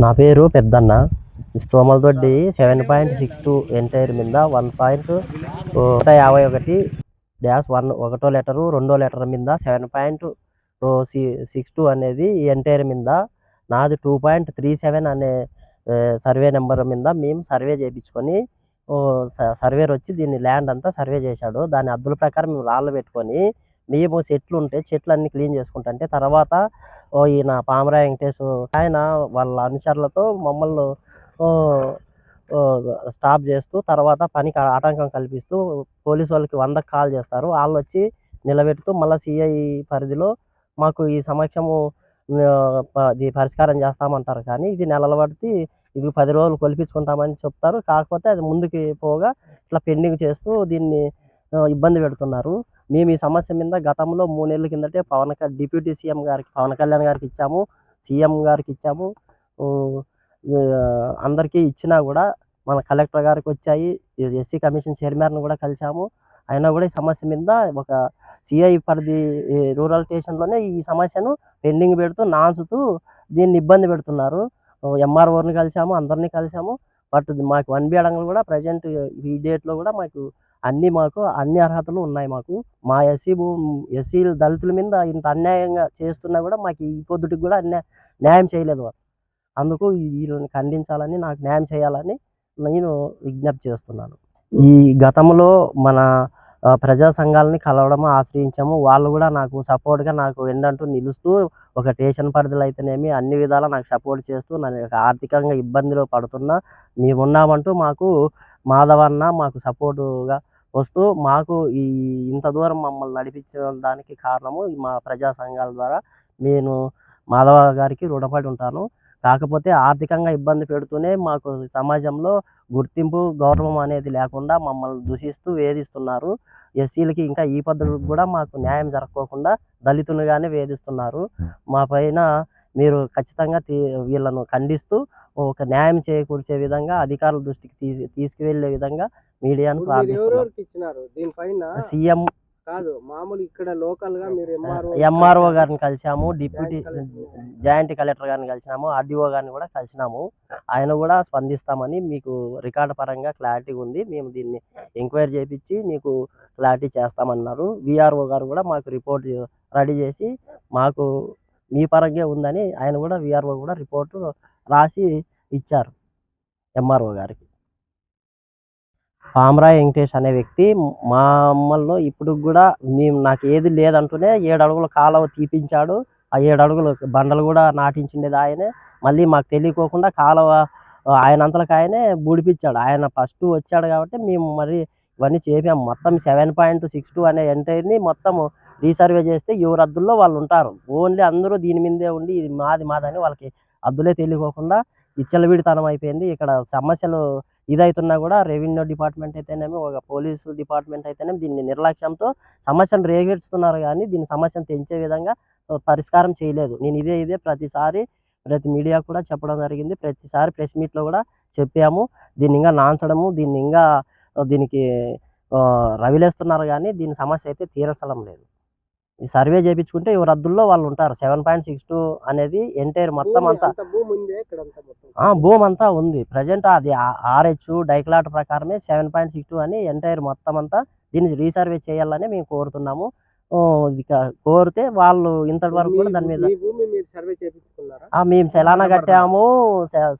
నా పేరు పెద్దన్న. స్తోమలతోటి 7.62 ఎంటైర్ మీద 1.151-1 ఒకటో లెటరు రెండో లెటర్ మీద 7.62 అనేది ఈ ఎంటైర్ మీద. నాది 2.37 అనే సర్వే నెంబర్ మీద మేము సర్వే చేయించుకొని సర్వేర్ వచ్చి దీన్ని ల్యాండ్ అంతా సర్వే చేశాడు. దాని అద్దుల ప్రకారం మేము రాళ్ళు పెట్టుకొని మేము చెట్లు ఉంటే చెట్లు అన్ని క్లీన్ చేసుకుంటుంటే తర్వాత ఈయన పామరాయ వెంకటేష్ ఆయన వాళ్ళ అనుచరులతో మమ్మల్ని స్టాప్ చేస్తూ తర్వాత పనికి ఆటంకం కల్పిస్తూ పోలీసు వాళ్ళకి 100కి కాల్ చేస్తారు. వాళ్ళు వచ్చి నిలబెడుతూ మళ్ళీ సిఐ పరిధిలో మాకు ఈ సమక్షము ఇది పరిష్కారం చేస్తామంటారు. కానీ ఇది నెలల బట్టి ఇది 10 రోజులు కొలిపించుకుంటామని చెప్తారు. కాకపోతే అది ముందుకి పోగా ఇట్లా పెండింగ్ చేస్తూ దీన్ని ఇబ్బంది పెడుతున్నారు. మేము ఈ సమస్య మీద గతంలో 3 నెలల కిందటే డిప్యూటీ సీఎం గారికి పవన్ కళ్యాణ్ గారికి ఇచ్చాము, సీఎం గారికి ఇచ్చాము, అందరికీ ఇచ్చినా కూడా మన కలెక్టర్ గారికి వచ్చాయి. ఎస్సీ కమిషన్ చైర్మన్ కూడా కలిసాము. అయినా కూడా ఈ సమస్య మీద ఒక సిఐ పరిధి రూరల్ స్టేషన్లోనే ఈ సమస్యను పెండింగ్ పెడుతూ నాన్చుతూ దీన్ని ఇబ్బంది పెడుతున్నారు. ఎంఆర్ఓని కలిసాము, అందరినీ కలిసాము. బట్ మాకు 1B అడంగులు కూడా ప్రజెంట్ ఈ డేట్లో కూడా మాకు అన్ని అర్హతలు ఉన్నాయి. మా ఎస్సీ దళితుల మీద ఇంత అన్యాయంగా చేస్తున్నా కూడా మాకు ఈ పొద్దుటికి కూడా న్యాయం చేయలేదు. అందుకు వీళ్ళని ఖండించాలని, నాకు న్యాయం చేయాలని నేను విజ్ఞప్తి చేస్తున్నాను. ఈ గతంలో మన ప్రజా సంఘాలని కలవడం ఆశ్రయించాము. వాళ్ళు కూడా నాకు సపోర్ట్గా నాకు వెన్నంటూ నిలుస్తూ ఒక స్టేషన్ పరిధిలో అయితేనేమి అన్ని విధాలా నాకు సపోర్ట్ చేస్తూ నన్ను ఆర్థికంగా ఇబ్బందిలో పడుతున్నా మేమున్నామంటూ మాకు మాధవన్న మాకు సపోర్టుగా వస్తూ మాకు ఇంత దూరం మమ్మల్ని నడిపించడానికి కారణము మా ప్రజా సంఘాల ద్వారా నేను మాధవ గారికి రుణపడి ఉంటాను. కాకపోతే ఆర్థికంగా ఇబ్బంది పెడుతూనే మాకు సమాజంలో గుర్తింపు గౌరవం అనేది లేకుండా మమ్మల్ని దూషిస్తూ వేధిస్తున్నారు. ఎస్సీలకి ఇంకా ఈ పద్ధతులకు కూడా మాకు న్యాయం జరగకోకుండా దళితులుగానే వేధిస్తున్నారు. మా పైన మీరు ఖచ్చితంగా వీళ్ళను ఖండిస్తూ ఒక న్యాయం చేకూర్చే విధంగా అధికారుల దృష్టికి తీసుకువెళ్ళే విధంగా మీడియాను ప్రార్థిస్తున్నాను. సీఎం కాదు, మామూలు ఇక్కడ లోకల్ గా మీరు ఎంఆర్ఓ గారిని కలిసాము, డిప్యూటీ జాయింట్ కలెక్టర్ గారిని కలిసినాము, ఆర్డీఓ గారిని కూడా కలిసినాము. ఆయన కూడా స్పందిస్తామని మీకు రికార్డు పరంగా క్లారిటీ ఉంది, మేము దీన్ని ఎంక్వైరీ చేయించి నీకు క్లారిటీ చేస్తామన్నారు. విఆర్ఓ గారు కూడా మాకు రిపోర్ట్ రెడీ చేసి మాకు మీ పరంగా ఉందని ఆయన కూడా విఆర్ఓ కూడా రిపోర్టు రాసి ఇచ్చారు ఎంఆర్ఓ గారికి. పామరాయ వెంకటేష్ అనే వ్యక్తి మమ్మల్ని ఇప్పుడు కూడా నాకు ఏది లేదంటూనే 7 అడుగుల కాలువ తీపించాడు. ఆ 7 అడుగులు బండలు కూడా నాటించిండేది ఆయనే. మళ్ళీ మాకు తెలియకోకుండా కాలువ ఆయనంతలకు ఆయనే బూడిపించాడు. ఆయన ఫస్ట్ వచ్చాడు కాబట్టి మేము మరి ఇవన్నీ చేపాము. మొత్తం 7.62 అనే ఎంటైర్ని మొత్తం రీసర్వే చేస్తే ఎవరు అద్దుల్లో వాళ్ళు ఉంటారు. ఓన్లీ అందరూ దీని మీదే ఉండి ఇది మాదని వాళ్ళకి అద్దులే తెలియకోకుండా విచ్చలవిడితనం అయిపోయింది. ఇక్కడ సమస్యలు ఇదవుతున్నా కూడా రెవెన్యూ డిపార్ట్మెంట్ అయితేనేమి ఒక పోలీసు డిపార్ట్మెంట్ అయితేనేమి దీన్ని నిర్లక్ష్యంతో సమస్యను రేగెడుస్తున్నారు. కానీ దీని సమస్యను తెంచే విధంగా పరిష్కారం చేయలేదు. నేను ఇదే ప్రతి మీడియా కూడా చెప్పడం జరిగింది. ప్రతిసారి ప్రెస్ మీట్లో కూడా చెప్పాము. దీన్ని ఇంకా నాన్చడము, దీనికి రవిలేస్తున్నారు. కానీ దీని సమస్య అయితే తీరసలం లేదు. ఈ సర్వే చేయించుకుంటే ఎవరు రద్దుల్లో వాళ్ళు ఉంటారు. 7.62 అనేది ఎంటైర్ మొత్తం అంతా భూమి అంతా ఉంది. ప్రజెంట్ అది RH డైక్లాట్ ప్రకారమే 7.62 అని ఎంటైర్ మొత్తం అంతా దీన్ని రీసర్వే చేయాలని మేము కోరుతున్నాము. కోరితే వాళ్ళు ఇంతటి వరకు కూడా దాని మీద మేము చలానా కట్టాము,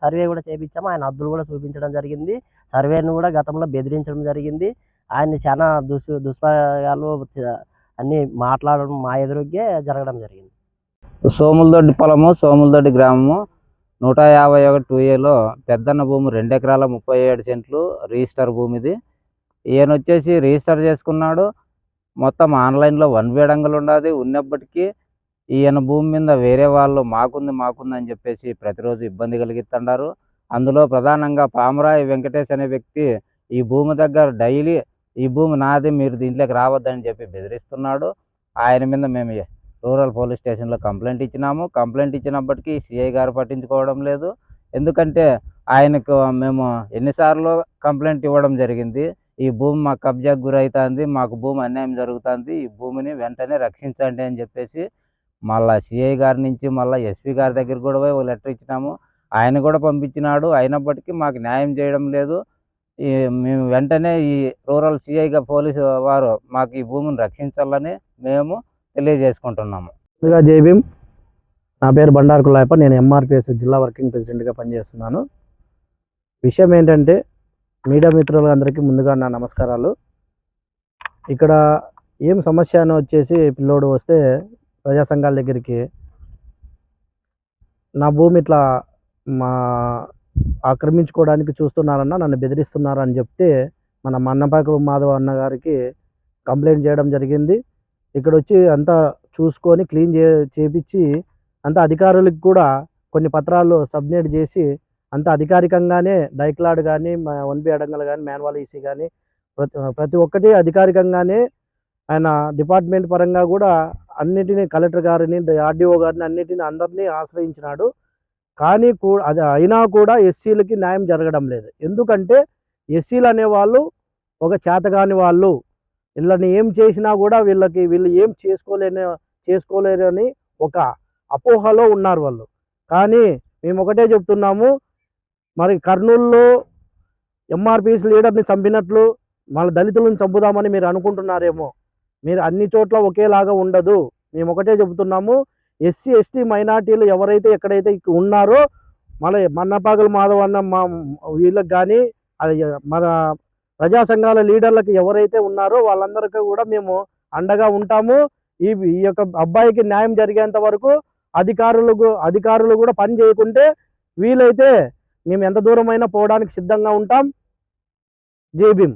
సర్వే కూడా చేయించాము. ఆయన అద్దులు కూడా చూపించడం జరిగింది. సర్వేను కూడా గతంలో బెదిరించడం జరిగింది. ఆయన్ని చాలా దుష్ప్రయోగాలు అన్నీ మాట్లాడడం మా ఎదురుగే జరగడం జరిగింది. సోములదొడ్డి పొలము, సోములదొడ్డి గ్రామము 151 2Aలో పెద్దన్న భూమి 2 ఎకరాల 37 సెంట్లు రిజిస్టర్ భూమిది. ఈయన వచ్చేసి రిజిస్టర్ చేసుకున్నాడు. మొత్తం ఆన్లైన్లో 1B అడంగులు ఉన్నప్పటికీ ఈయన భూమి మీద వేరే వాళ్ళు మాకుంది అని చెప్పేసి ప్రతిరోజు ఇబ్బంది కలిగిస్తున్నారు. అందులో ప్రధానంగా పామరాయ వెంకటేష్ అనే వ్యక్తి ఈ భూమి దగ్గర డైలీ ఈ భూమి నాది, మీరు దీంట్లోకి రావద్దని చెప్పి బెదిరిస్తున్నాడు. ఆయన మీద మేము రూరల్ పోలీస్ స్టేషన్లో కంప్లైంట్ ఇచ్చినాము. కంప్లైంట్ ఇచ్చినప్పటికీ సిఐ గారు పట్టించుకోవడం లేదు. ఎందుకంటే ఆయనకు మేము ఎన్నిసార్లు కంప్లైంట్ ఇవ్వడం జరిగింది. ఈ భూమి మాకు కబ్జాకు గురవుతుంది, మాకు భూమి అన్యాయం జరుగుతుంది, ఈ భూమిని వెంటనే రక్షించండి అని చెప్పేసి మళ్ళీ సిఐ గారి నుంచి మళ్ళీ ఎస్పీ గారి దగ్గర కూడా పోయి ఒక లెటర్ ఇచ్చినాము. ఆయన కూడా పంపించినాడు. అయినప్పటికీ మాకు న్యాయం చేయడం లేదు. మేము వెంటనే ఈ రూరల్ సిఐగా పోలీసు వారు మాకు ఈ భూమిని రక్షించాలని మేము తెలియజేసుకుంటున్నాము. ముందుగా జై భీమ్. నా పేరు బండారు కుల్లాయప్ప. నేను ఎంఆర్పిఎస్ జిల్లా వర్కింగ్ ప్రెసిడెంట్గా పనిచేస్తున్నాను. విషయం ఏంటంటే, మీడియా మిత్రులందరికీ ముందుగా నా నమస్కారాలు. ఇక్కడ ఏం సమస్య అని వచ్చేసి, పిల్లోడు వస్తే ప్రజా సంఘాల దగ్గరికి నా భూమి ఇట్లా ఆక్రమించుకోవడానికి చూస్తున్నారన్న, నన్ను బెదిరిస్తున్నారని చెప్తే మన మన్నపాక మాధవ్ అన్న గారికి కంప్లైంట్ చేయడం జరిగింది. ఇక్కడ వచ్చి అంతా చూసుకొని క్లీన్ చేపించి అంత అధికారులకు కూడా కొన్ని పత్రాలు సబ్మిట్ చేసి అంత అధికారికంగానే డైక్లాడ్ కానీ, 1B అడంగల్ కానీ, మాన్యువల్ ఈసీ కానీ ప్రతి ఒక్కటి అధికారికంగానే ఆయన డిపార్ట్మెంట్ పరంగా కూడా అన్నిటినీ కలెక్టర్ గారిని, ఆర్డీఓ గారిని అన్నిటిని అందరినీ ఆశ్రయించినాడు. కానీ అది అయినా కూడా ఎస్సీలకి న్యాయం జరగడం లేదు. ఎందుకంటే ఎస్సీలు అనేవాళ్ళు ఒక చేతగాని వాళ్ళు. వీళ్ళని ఏం చేసినా కూడా వీళ్ళు ఏం చేసుకోలేరని ఒక అపోహలో ఉన్నారు వాళ్ళు. కానీ మేము ఒకటే చెప్తున్నాము, మరి కర్నూలులో ఎంఆర్పిఎస్ లీడర్ని చంపినట్లు మన దళితులను చంపుదామని మీరు అనుకుంటున్నారేమో. మీరు అన్ని చోట్ల ఒకేలాగా ఉండదు. మేము ఒకటే చెబుతున్నాము, ఎస్సీ ఎస్టీ మైనార్టీలు ఎవరైతే ఎక్కడైతే ఉన్నారో మన్నపాగల మాధవ్ అన్న వీళ్ళకి కానీ, మన ప్రజా సంఘాల లీడర్లకు ఎవరైతే ఉన్నారో వాళ్ళందరికీ కూడా మేము అండగా ఉంటాము. ఈ యొక్క అబ్బాయికి న్యాయం జరిగేంత వరకు అధికారులు కూడా పని చేయకుంటే వీలైతే మేము ఎంత దూరమైనా పోవడానికి సిద్ధంగా ఉంటాం. జై భీమ్.